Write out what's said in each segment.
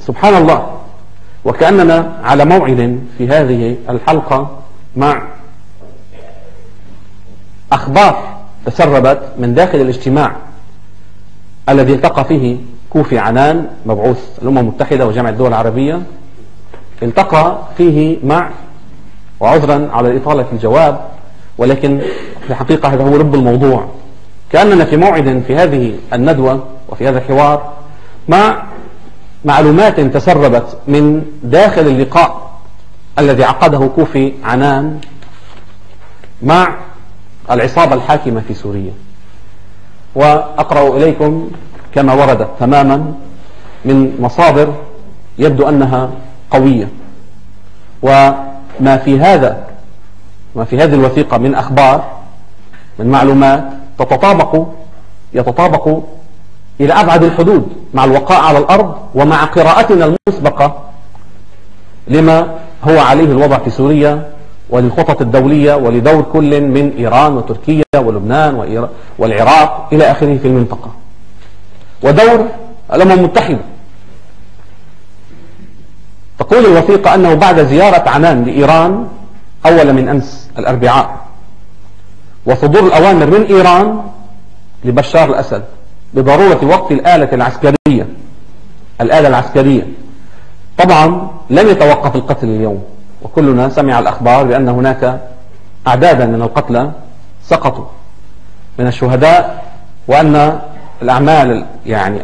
سبحان الله، وكأننا على موعد في هذه الحلقة مع أخبار تسربت من داخل الاجتماع الذي التقى فيه كوفي عنان مبعوث الأمم المتحدة وجامعة الدول العربية. التقى فيه مع، وعذرا على إطالة الجواب، ولكن في الحقيقة هذا هو لب الموضوع، كأننا في موعد في هذه الندوة وفي هذا الحوار مع معلومات تسربت من داخل اللقاء الذي عقده كوفي عنان مع العصابة الحاكمة في سوريا. وأقرأ إليكم كما وردت تماما من مصادر يبدو أنها قوية، وما في هذه الوثيقة من أخبار، من معلومات يتطابق إلى أبعد الحدود مع الوقائع على الأرض ومع قراءتنا المسبقة لما هو عليه الوضع في سوريا وللخطط الدولية ولدور كل من إيران وتركيا ولبنان والعراق إلى آخره في المنطقة، ودور الأمم المتحدة. تقول الوثيقة أنه بعد زيارة عنان لإيران أول من أمس الأربعاء وصدور الأوامر من إيران لبشار الأسد بضرورة وقف الآلة العسكرية، طبعا لم يتوقف القتل اليوم، وكلنا سمع الأخبار بأن هناك أعدادا من القتلى سقطوا من الشهداء، وأن أعمال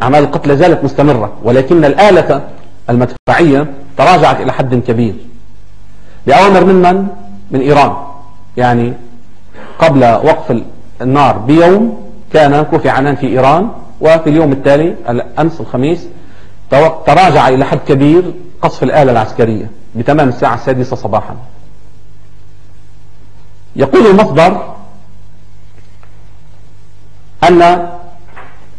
القتل زالت مستمرة، ولكن الآلة المدفعية تراجعت إلى حد كبير بأوامر من إيران. يعني قبل وقف النار بيوم كان كوفي عنان في إيران، وفي اليوم التالي أمس الخميس تراجع إلى حد كبير قصف الآلة العسكرية بتمام الساعة 6 صباحا. يقول المصدر أن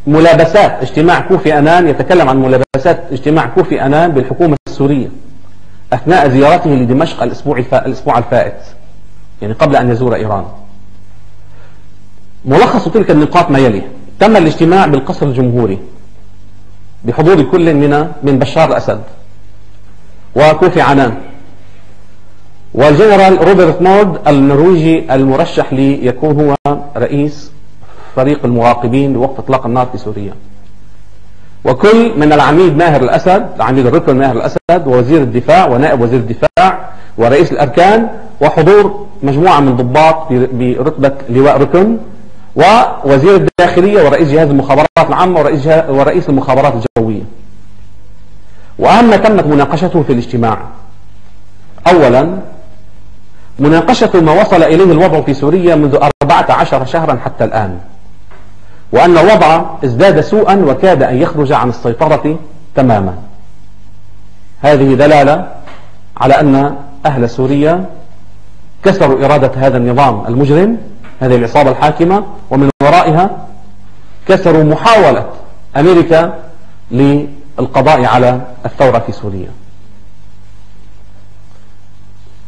ملابسات اجتماع كوفي عنان، يتكلم عن ملابسات اجتماع كوفي عنان بالحكومة السورية أثناء زيارته لدمشق الأسبوع الفائت، يعني قبل أن يزور إيران. ملخص تلك النقاط ما يلي: تم الاجتماع بالقصر الجمهوري بحضور كل من بشار الأسد وكوفي عنان والجنرال روبرت مورد النرويجي المرشح ليكون هو رئيس فريق المراقبين لوقف إطلاق النار في سوريا، وكل من العميد ماهر الأسد، العميد الركن ماهر الأسد، ووزير الدفاع ونائب وزير الدفاع ورئيس الأركان، وحضور مجموعة من ضباط برتبة لواء ركن، ووزير الداخلية ورئيس جهاز المخابرات العامة ورئيس المخابرات الجوية. وأهم ما تمت مناقشته في الاجتماع: أولا مناقشة ما وصل إليه الوضع في سوريا منذ 14 شهرا حتى الآن، وأن الوضع ازداد سوءا وكاد أن يخرج عن السيطرة تماما. هذه دلالة على أن أهل سوريا كسروا إرادة هذا النظام المجرم، هذه العصابة الحاكمة، ومن ورائها كسروا محاولة أمريكا للقضاء على الثورة في سوريا.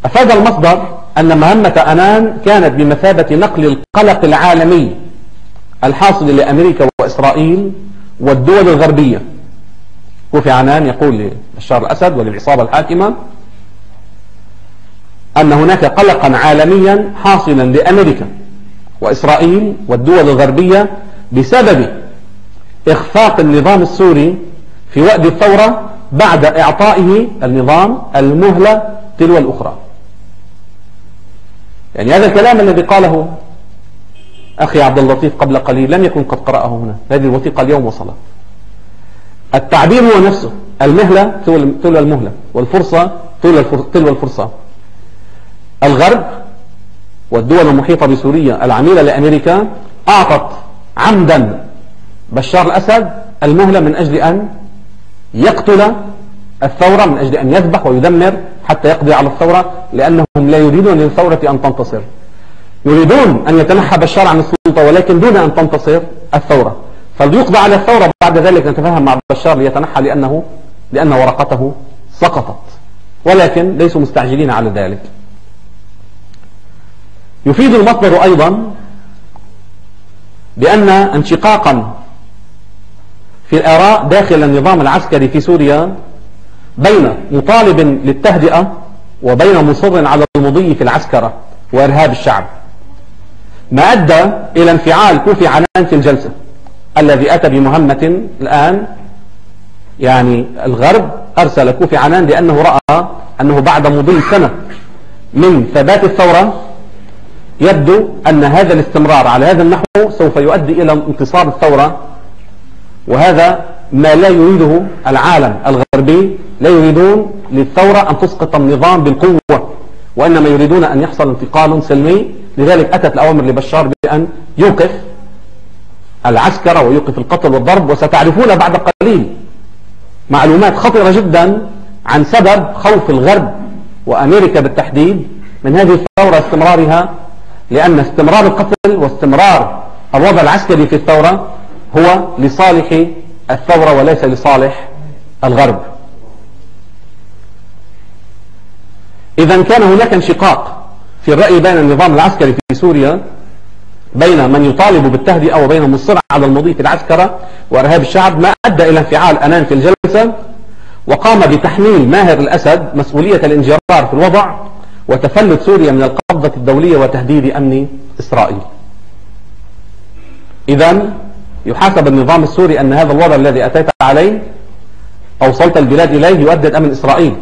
أفاد المصدر أن مهمة عنان كانت بمثابة نقل القلق العالمي الحاصل لأمريكا وإسرائيل والدول الغربية. كوفي عنان يقول لبشار الأسد وللعصابة الحاكمة أن هناك قلقا عالميا حاصلا لأمريكا وإسرائيل والدول الغربية بسبب إخفاق النظام السوري في وقت الثورة بعد إعطائه النظام المهلة تلو الأخرى. يعني هذا الكلام الذي قاله أخي عبد اللطيف قبل قليل لم يكن قد قرأه هنا، هذه الوثيقة اليوم وصلت. التعبير هو نفسه: المهلة تلو المهلة، والفرصة تلو الفرصة. الغرب والدول المحيطة بسوريا العميلة لأمريكا أعطت عمدا بشار الأسد المهلة من أجل أن يقتل الثورة، من أجل أن يذبح ويدمر حتى يقضي على الثورة، لأنهم لا يريدون للثورة أن تنتصر. يريدون أن يتنحى بشار عن السلطة ولكن دون أن تنتصر الثورة، فليقضى على الثورة بعد ذلك نتفاهم مع بشار ليتنحى لأن ورقته سقطت، ولكن ليسوا مستعجلين على ذلك. يفيد المصدر أيضا بأن انشقاقا في الآراء داخل النظام العسكري في سوريا بين مطالب للتهدئة وبين مصر على المضي في العسكرة وإرهاب الشعب، ما أدى إلى انفعال كوفي عنان في الجلسة، الذي أتى بمهمة الآن. يعني الغرب أرسل كوفي عنان لأنه رأى أنه بعد مضي سنة من ثبات الثورة يبدو أن هذا الاستمرار على هذا النحو سوف يؤدي إلى انتصار الثورة، وهذا ما لا يريده العالم الغربي. لا يريدون للثورة أن تسقط النظام بالقوة، وإنما يريدون أن يحصل انتقال سلمي. لذلك أتت الأوامر لبشار بأن يوقف العسكرة ويوقف القتل والضرب. وستعرفون بعد قليل معلومات خطيرة جدا عن سبب خوف الغرب وأمريكا بالتحديد من هذه الثورة استمرارها، لأن استمرار القتل واستمرار الوضع العسكري في الثورة هو لصالح الثورة وليس لصالح الغرب. إذا كان هناك انشقاق في الرأي بين النظام العسكري في سوريا، بين من يطالب بالتهدئة وبين مصر على المضي في العسكرة وإرهاب الشعب، ما أدى إلى انفعال أنان في الجلسة، وقام بتحميل ماهر الأسد مسؤولية الانجرار في الوضع وتفلت سوريا من القبضة الدولية وتهديد أمن إسرائيل. إذا يحاسب النظام السوري أن هذا الوضع الذي أتيت عليه أوصلت البلاد إليه يؤدد أمن إسرائيل.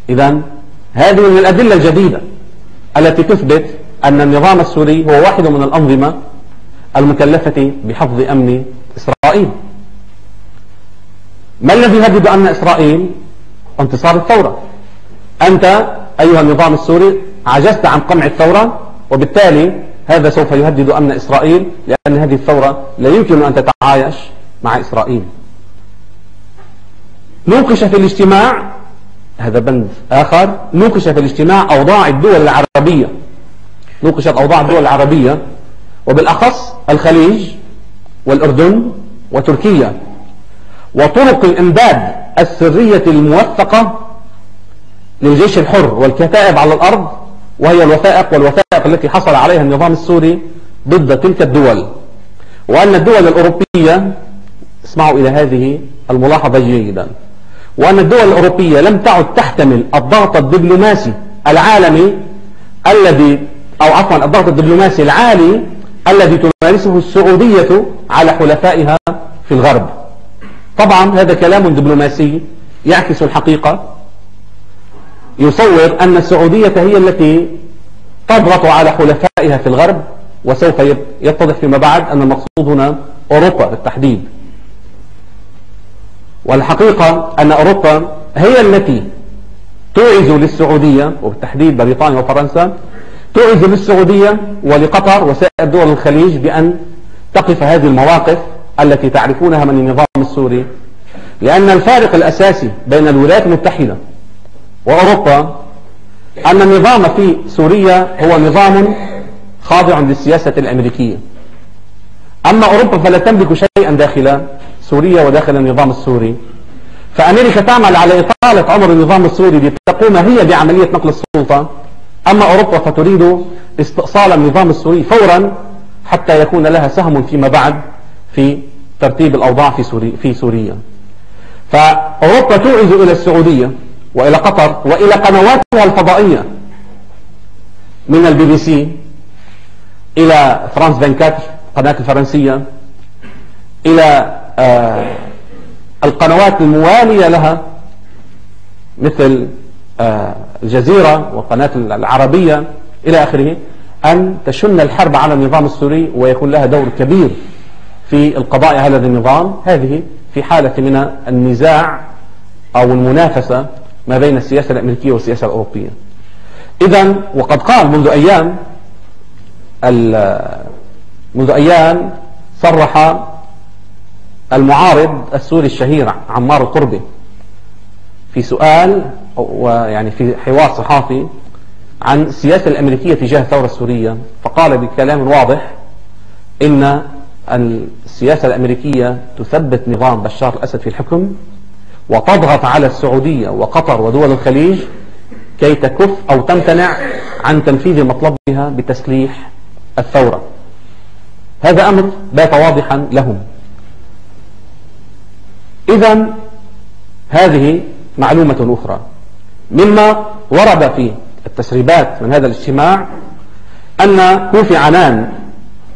إذا هذه من الأدلة الجديدة التي تثبت أن النظام السوري هو واحد من الأنظمة المكلفة بحفظ أمن إسرائيل. ما الذي يهدد أمن إسرائيل؟ انتصار الثورة. أنت أيها النظام السوري عجزت عن قمع الثورة، وبالتالي هذا سوف يهدد أمن إسرائيل، لأن هذه الثورة لا يمكن أن تتعايش مع إسرائيل. نوقش في الاجتماع، هذا بند آخر، نوقش في الاجتماع أوضاع الدول العربية. نوقشت أوضاع الدول العربية وبالأخص الخليج والأردن وتركيا، وطرق الإمداد السرية الموثقة للجيش الحر والكتائب على الأرض، وهي والوثائق التي حصل عليها النظام السوري ضد تلك الدول. وأن الدول الأوروبية، اسمعوا إلى هذه الملاحظة جيدا، وأن الدول الأوروبية لم تعد تحتمل الضغط الدبلوماسي العالمي الضغط الدبلوماسي العالي الذي تمارسه السعودية على حلفائها في الغرب. طبعا هذا كلام دبلوماسي يعكس الحقيقة، يصور أن السعودية هي التي تضغط على حلفائها في الغرب، وسوف يتضح فيما بعد أن المقصود هنا أوروبا بالتحديد. والحقيقة أن أوروبا هي التي توعز للسعودية، وبالتحديد بريطانيا وفرنسا، توعز للسعودية ولقطر وسائر دول الخليج بأن تقف هذه المواقف التي تعرفونها من النظام السوري. لأن الفارق الأساسي بين الولايات المتحدة وأوروبا أن النظام في سوريا هو نظام خاضع للسياسة الأمريكية، أما أوروبا فلا تملك شيئا داخل سوريا وداخل النظام السوري. فأمريكا تعمل على إطالة عمر النظام السوري لتقوم هي بعملية نقل السلطة، أما أوروبا فتريد استئصال النظام السوري فورا حتى يكون لها سهم فيما بعد في ترتيب الأوضاع في سوريا. فأوروبا توعز إلى السعودية وإلى قطر وإلى قنواتها الفضائية، من البي بي سي إلى فرانس 24 القناة الفرنسية، إلى القنوات الموالية لها مثل الجزيرة وقناة العربية إلى آخره، أن تشن الحرب على النظام السوري ويكون لها دور كبير في القضاء على هذا النظام. هذه في حالة من النزاع أو المنافسة ما بين السياسة الأمريكية والسياسة الأوروبية. إذن وقد قال منذ أيام صرح المعارض السوري الشهير عمار القربي في سؤال ويعني في حوار صحافي عن السياسة الأمريكية تجاه الثورة السورية، فقال بكلام واضح إن السياسة الأمريكية تثبت نظام بشار الأسد في الحكم وتضغط على السعودية وقطر ودول الخليج كي تكف أو تمتنع عن تنفيذ مطلبها بتسليح الثورة. هذا أمر بات واضحا لهم. إذن هذه معلومة أخرى. مما ورد في التسريبات من هذا الاجتماع أن كوفي عنان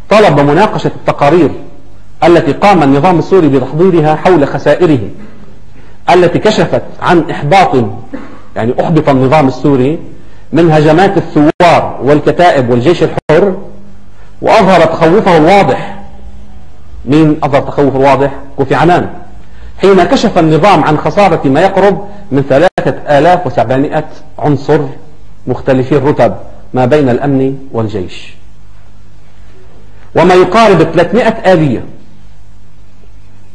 طلب مناقشة التقارير التي قام النظام السوري بتحضيرها حول خسائره التي كشفت عن إحباط، يعني أحبط النظام السوري من هجمات الثوار والكتائب والجيش الحر، وأظهر تخوفه الواضح. مين أظهر تخوفه الواضح؟ كوفي عنان، حين كشف النظام عن خسارة ما يقرب من 3700 عنصر مختلفي الرتب ما بين الأمن والجيش، وما يقارب 300 آلية.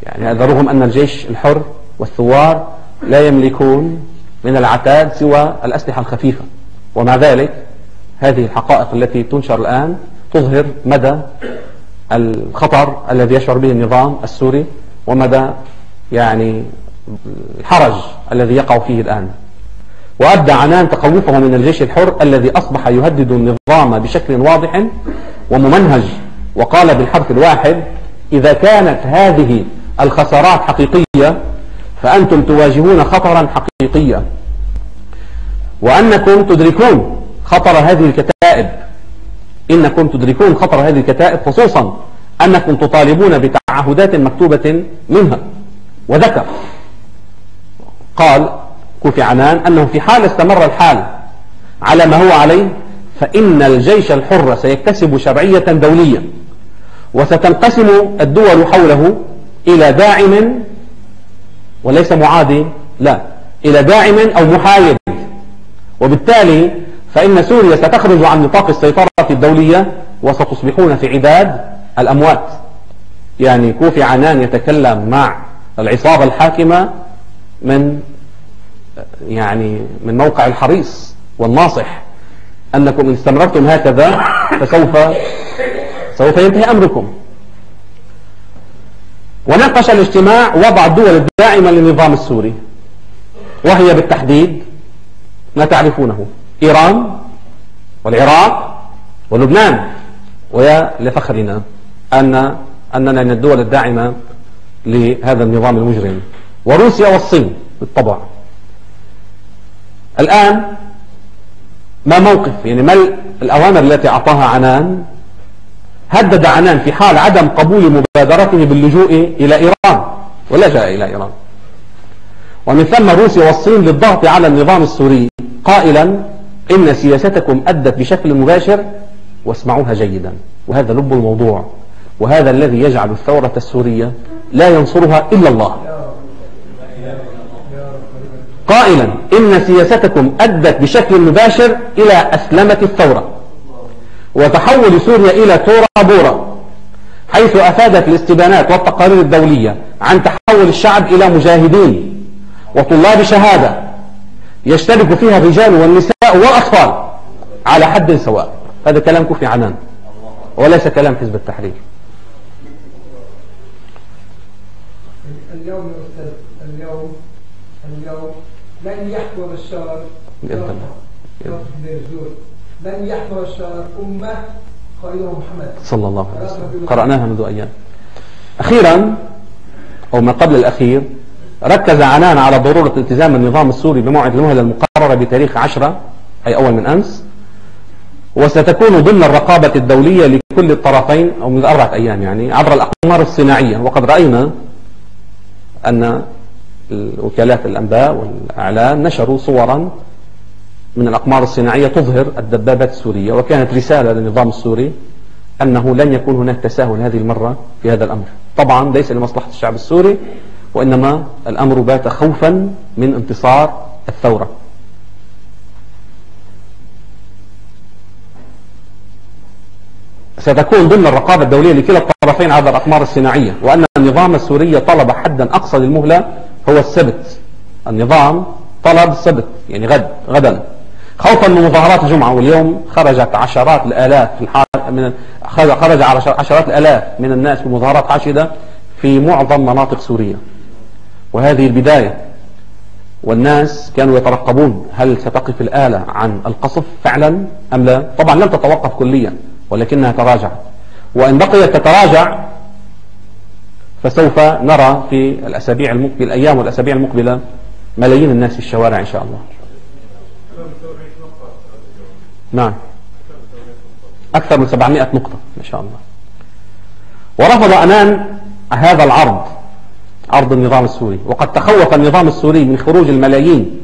يعني هذا رغم أن الجيش الحر والثوار لا يملكون من العتاد سوى الأسلحة الخفيفة، ومع ذلك هذه الحقائق التي تنشر الآن تظهر مدى الخطر الذي يشعر به النظام السوري ومدى يعني الحرج الذي يقع فيه الآن. وأبدى عنان تخوفه من الجيش الحر الذي أصبح يهدد النظام بشكل واضح وممنهج، وقال بالحرف الواحد: إذا كانت هذه الخسارات حقيقية فأنتم تواجهون خطرا حقيقيا، وأنكم تدركون خطر هذه الكتائب، إنكم تدركون خطر هذه الكتائب، خصوصا أنكم تطالبون بتعهدات مكتوبة منها. وذكر قال كوفي عنان أنه في حال استمر الحال على ما هو عليه فإن الجيش الحر سيكتسب شرعية دولية، وستنقسم الدول حوله إلى داعم وليس معادي، لا، إلى داعم أو محايد، وبالتالي فإن سوريا ستخرج عن نطاق السيطرة الدولية وستصبحون في عداد الأموات. يعني كوفي عنان يتكلم مع العصابة الحاكمة من موقع الحريص والناصح، أنكم إن استمررتم هكذا فسوف ينتهي أمركم. وناقش الاجتماع وضع الدول الداعمة للنظام السوري، وهي بالتحديد ما تعرفونه: إيران والعراق ولبنان، ويا لفخرنا أننا من الدول الداعمة لهذا النظام المجرم، وروسيا والصين بالطبع. الآن ما موقف، ما الأوامر التي أعطاها عنان؟ هدد عنان في حال عدم قبول مبادرته باللجوء إلى إيران، ولا جاء إلى إيران، ومن ثم روسيا والصين للضغط على النظام السوري، قائلا: إن سياستكم أدت بشكل مباشر، واسمعوها جيدا، وهذا لب الموضوع، وهذا الذي يجعل الثورة السورية لا ينصرها إلا الله، قائلا: إن سياستكم أدت بشكل مباشر إلى أسلمة الثورة وتحول سوريا إلى تورا بورا، حيث أفادت الاستبيانات والتقارير الدولية عن تحول الشعب إلى مجاهدين وطلاب شهادة يشترك فيها الرجال والنساء والأطفال على حد سواء. هذا كلام كوفي عنان وليس كلام حزب التحرير. اليوم لن يحكم الشر لن يحكم الشر أمة خير محمد صلى الله عليه وسلم، قرأناها منذ أيام. أخيرا أو ما قبل الأخير، ركز عنان على ضرورة التزام النظام السوري بموعد المهلة المقررة بتاريخ 10 أي أول من أمس، وستكون ضمن الرقابة الدولية لكل الطرفين أو من 4 أيام عبر الأقمار الصناعية. وقد رأينا أن وكالات الأنباء والإعلام نشروا صورا من الأقمار الصناعية تظهر الدبابات السورية، وكانت رسالة للنظام السوري أنه لن يكون هناك تساهل هذه المرة في هذا الأمر. طبعا ليس لمصلحة الشعب السوري، وإنما الأمر بات خوفا من انتصار الثورة. ستكون ضمن الرقابة الدولية لكلا الطرفين عبر الأقمار الصناعية، وأن النظام السوري طلب حدا أقصى للمهلة هو السبت. النظام طلب السبت غدا، خوفا من مظاهرات الجمعة. واليوم خرجت عشرات الآلاف خرج عشرات الآلاف من الناس في مظاهرات حاشدة في معظم مناطق سوريا، وهذه البداية. والناس كانوا يترقبون هل ستقف الآلة عن القصف فعلا أم لا. طبعا لم تتوقف كليا، ولكنها تراجعت، وإن بقيت تتراجع فسوف نرى في الأيام والأسابيع المقبلة ملايين الناس في الشوارع إن شاء الله. نعم، أكثر من 700 نقطة ما شاء الله. ورفض أنان هذا العرض، عرض النظام السوري، وقد تخوف النظام السوري من خروج الملايين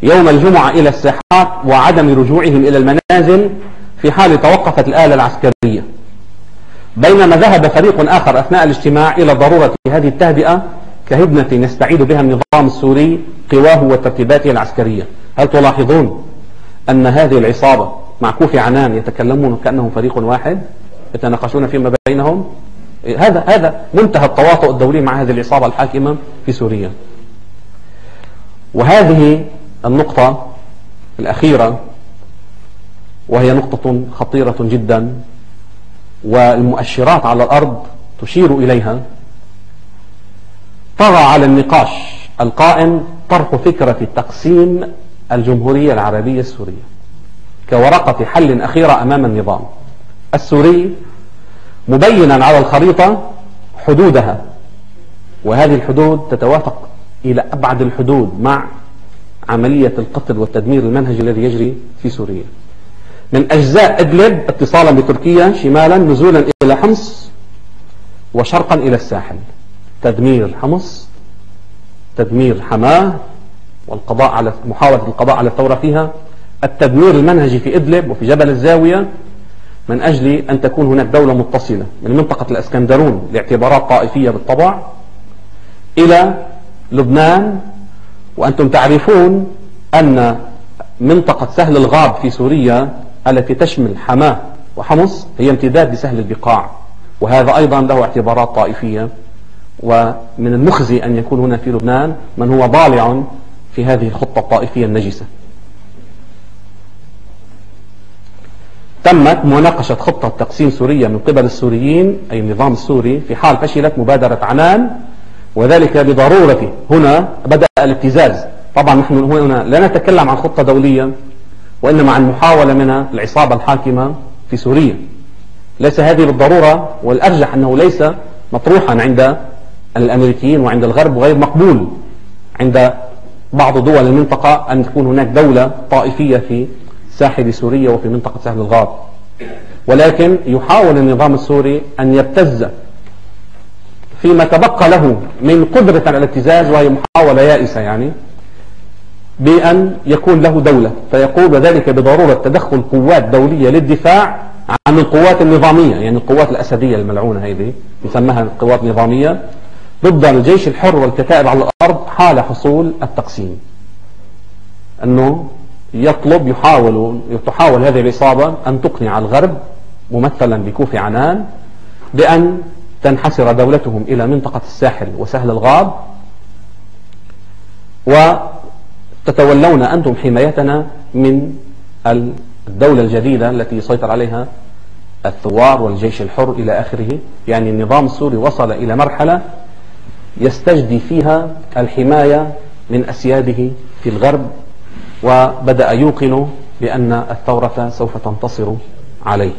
يوم الجمعة إلى الساحات وعدم رجوعهم إلى المنازل في حال توقفت الآلة العسكرية، بينما ذهب فريق آخر أثناء الاجتماع إلى ضرورة هذه التهدئة كهدنة يستعيد بها النظام السوري قواه وترتيباته العسكرية. هل تلاحظون أن هذه العصابة مع كوفي عنان يتكلمون كأنهم فريق واحد يتناقشون فيما بينهم؟ هذا منتهى التواطؤ الدولي مع هذه العصابة الحاكمة في سوريا. وهذه النقطة الأخيرة وهي نقطة خطيرة جدا، والمؤشرات على الأرض تشير إليها، طغى على النقاش القائم طرح فكرة تقسيم الجمهورية العربية السورية كورقة حل أخيرة أمام النظام السوري، مبينا على الخريطة حدودها، وهذه الحدود تتوافق إلى أبعد الحدود مع عملية القتل والتدمير المنهجي الذي يجري في سوريا، من أجزاء إدلب اتصالا بتركيا شمالا نزولا إلى حمص وشرقا إلى الساحل، تدمير حمص، تدمير حماه والقضاء على محاولة القضاء على الثورة فيها، التدمير المنهجي في إدلب وفي جبل الزاوية من أجل أن تكون هناك دولة متصلة من منطقة الأسكندرون لاعتبارات طائفية بالطبع إلى لبنان. وأنتم تعرفون أن منطقة سهل الغاب في سوريا التي تشمل حماه وحمص هي امتداد لسهل البقاع، وهذا أيضا له اعتبارات طائفية، ومن المخزي أن يكون هنا في لبنان من هو ضالع في هذه الخطة الطائفية النجسة. تمت مناقشة خطة تقسيم سوريا من قبل السوريين أي النظام السوري في حال فشلت مبادرة عنان، وذلك بضرورة هنا بدأ الابتزاز. طبعا نحن هنا لا نتكلم عن خطة دولية، وإنما عن محاولة من العصابة الحاكمة في سوريا. ليس هذه بالضرورة، والأرجح أنه ليس مطروحا عند الأمريكيين وعند الغرب، وغير مقبول عند بعض دول المنطقة أن تكون هناك دولة طائفية في ساحل سوريا وفي منطقة سهل الغاب. ولكن يحاول النظام السوري أن يبتز فيما تبقى له من قدرة على الابتزاز، وهي محاولة يائسة يعني، بأن يكون له دولة، فيقول وذلك بضرورة تدخل قوات دولية للدفاع عن القوات النظامية، يعني القوات الأسدية الملعونة هذه يسمىها قوات نظامية، ضد الجيش الحر والكتائب على الأرض حال حصول التقسيم. أنه تحاول هذه العصابة أن تقنع الغرب ممثلا بكوفي عنان بأن تنحسر دولتهم إلى منطقة الساحل وسهل الغاب، وتتولون أنتم حمايتنا من الدولة الجديدة التي يسيطر عليها الثوار والجيش الحر إلى آخره. يعني النظام السوري وصل إلى مرحلة يستجدي فيها الحماية من أسياده في الغرب، وبدأ يوقن بأن الثورة سوف تنتصر عليه.